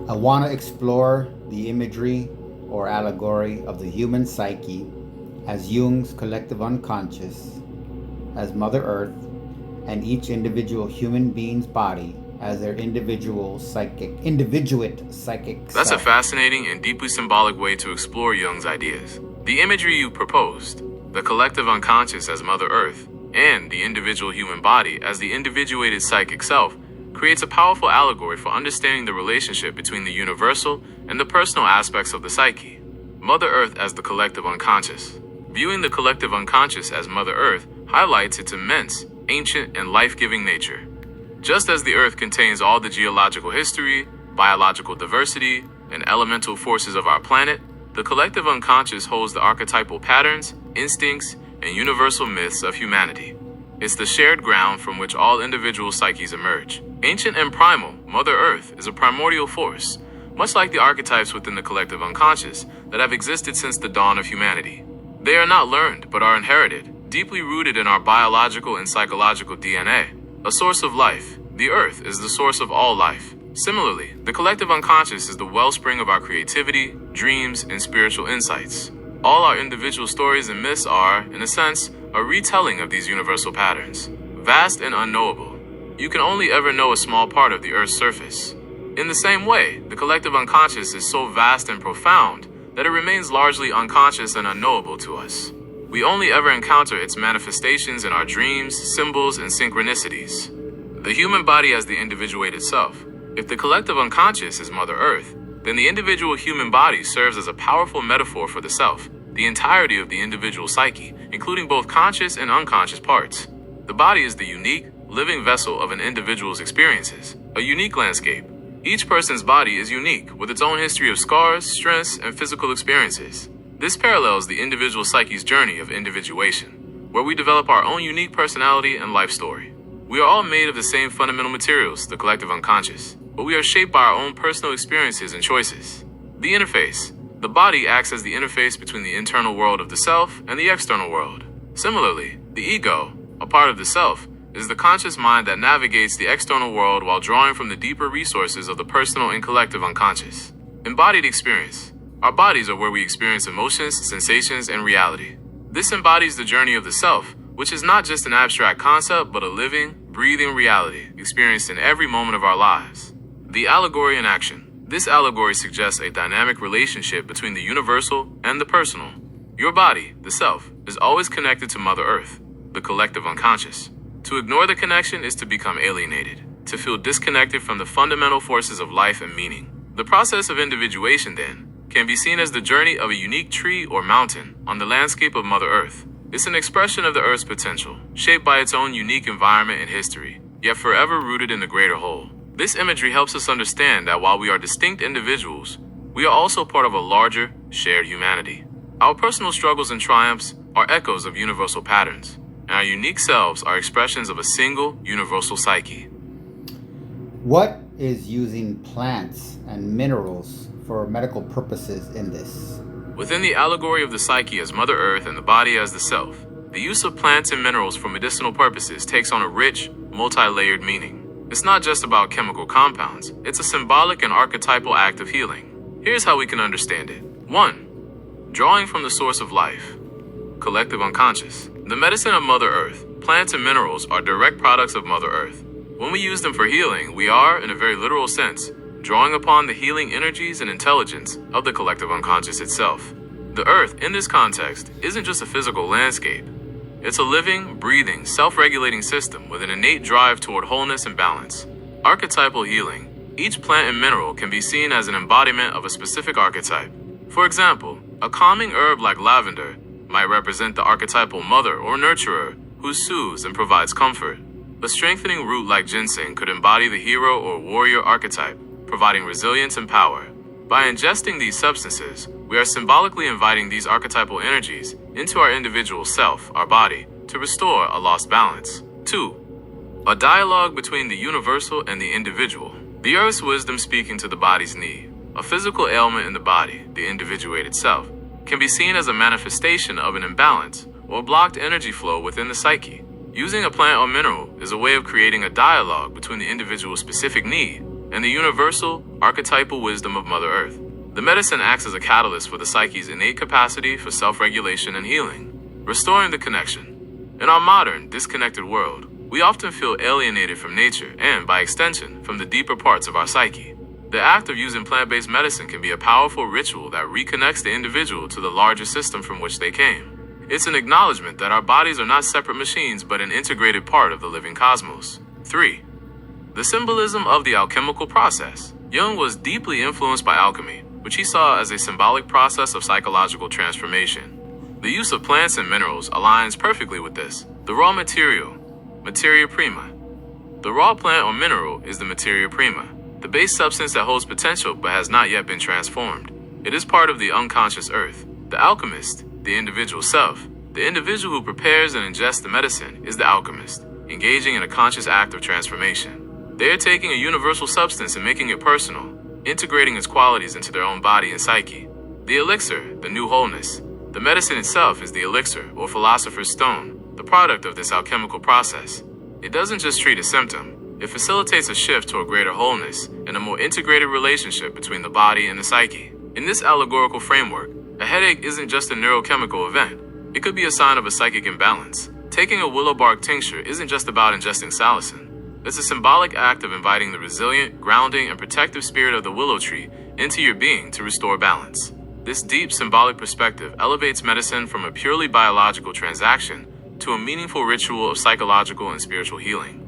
I want to explore the imagery or allegory of the human psyche as Jung's collective unconscious, as Mother Earth, and each individual human being's body as their individuate psychic That's a self. fascinating and deeply symbolic way to explore Jung's ideas. The imagery you proposed, the collective unconscious as Mother Earth, and the individual human body as the individuated psychic self, creates a powerful allegory for understanding the relationship between the universal and the personal aspects of the psyche. Mother Earth as the collective unconscious. Viewing the collective unconscious as Mother Earth highlights its immense, ancient, and life-giving nature. Just as the Earth contains all the geological history, biological diversity, and elemental forces of our planet, the collective unconscious holds the archetypal patterns, instincts, and universal myths of humanity. It's the shared ground from which all individual psyches emerge. Ancient and primal, Mother Earth is a primordial force, much like the archetypes within the collective unconscious that have existed since the dawn of humanity. They are not learned, but are inherited, deeply rooted in our biological and psychological DNA. A source of life, the Earth is the source of all life. Similarly, the collective unconscious is the wellspring of our creativity, dreams, and spiritual insights. All our individual stories and myths are, in a sense, a retelling of these universal patterns. Vast and unknowable, you can only ever know a small part of the Earth's surface. In the same way, the collective unconscious is so vast and profound that it remains largely unconscious and unknowable to us. We only ever encounter its manifestations in our dreams, symbols, and synchronicities. The human body as the individuated self. If the collective unconscious is Mother Earth, then the individual human body serves as a powerful metaphor for the self, the entirety of the individual psyche, including both conscious and unconscious parts. The body is the unique, living vessel of an individual's experiences, a unique landscape. Each person's body is unique, with its own history of scars, strengths, and physical experiences. This parallels the individual psyche's journey of individuation, where we develop our own unique personality and life story. We are all made of the same fundamental materials, the collective unconscious, but we are shaped by our own personal experiences and choices. The interface. The body acts as the interface between the internal world of the self and the external world. Similarly, the ego, a part of the self, is the conscious mind that navigates the external world while drawing from the deeper resources of the personal and collective unconscious. Embodied experience. Our bodies are where we experience emotions, sensations, and reality. This embodies the journey of the self, which is not just an abstract concept, but a living, breathing reality experienced in every moment of our lives. The allegory in action. This allegory suggests a dynamic relationship between the universal and the personal. Your body, the self, is always connected to Mother Earth, the collective unconscious. To ignore the connection is to become alienated, to feel disconnected from the fundamental forces of life and meaning. The process of individuation, then, can be seen as the journey of a unique tree or mountain on the landscape of Mother Earth. It's an expression of the Earth's potential, shaped by its own unique environment and history, yet forever rooted in the greater whole. This imagery helps us understand that while we are distinct individuals, we are also part of a larger, shared humanity. Our personal struggles and triumphs are echoes of universal patterns, and our unique selves are expressions of a single, universal psyche. What is using plants and minerals for medical purposes in this? Within the allegory of the psyche as Mother Earth and the body as the self, the use of plants and minerals for medicinal purposes takes on a rich, multi-layered meaning. It's not just about chemical compounds, it's a symbolic and archetypal act of healing. Here's how we can understand it. 1. Drawing from the source of life. Collective unconscious. The medicine of Mother Earth, plants and minerals are direct products of Mother Earth. When we use them for healing, we are, in a very literal sense, drawing upon the healing energies and intelligence of the collective unconscious itself. The Earth, in this context, isn't just a physical landscape. It's a living, breathing, self-regulating system with an innate drive toward wholeness and balance. Archetypal healing. Each plant and mineral can be seen as an embodiment of a specific archetype. For example, a calming herb like lavender might represent the archetypal mother or nurturer who soothes and provides comfort. A strengthening root like ginseng could embody the hero or warrior archetype, providing resilience and power. By ingesting these substances, we are symbolically inviting these archetypal energies into our individual self, our body, to restore a lost balance. 2. A dialogue between the universal and the individual. The Earth's wisdom speaking to the body's need. A physical ailment in the body, the individuated self, can be seen as a manifestation of an imbalance or blocked energy flow within the psyche. Using a plant or mineral is a way of creating a dialogue between the individual's specific need and the universal, archetypal wisdom of Mother Earth. The medicine acts as a catalyst for the psyche's innate capacity for self-regulation and healing, restoring the connection. In our modern, disconnected world, we often feel alienated from nature and, by extension, from the deeper parts of our psyche. The act of using plant-based medicine can be a powerful ritual that reconnects the individual to the larger system from which they came. It's an acknowledgement that our bodies are not separate machines but an integrated part of the living cosmos. 3. The symbolism of the alchemical process. Jung was deeply influenced by alchemy, which he saw as a symbolic process of psychological transformation. The use of plants and minerals aligns perfectly with this. The raw material, materia prima. The raw plant or mineral is the materia prima, the base substance that holds potential but has not yet been transformed. It is part of the unconscious earth. The alchemist, the individual self, the individual who prepares and ingests the medicine, is the alchemist, engaging in a conscious act of transformation. They are taking a universal substance and making it personal, integrating its qualities into their own body and psyche. The elixir, the new wholeness. The medicine itself is the elixir, or philosopher's stone, the product of this alchemical process. It doesn't just treat a symptom. It facilitates a shift toward greater wholeness and a more integrated relationship between the body and the psyche. In this allegorical framework, a headache isn't just a neurochemical event. It could be a sign of a psychic imbalance. Taking a willow bark tincture isn't just about ingesting salicin. It's a symbolic act of inviting the resilient, grounding, and protective spirit of the willow tree into your being to restore balance. This deep symbolic perspective elevates medicine from a purely biological transaction to a meaningful ritual of psychological and spiritual healing.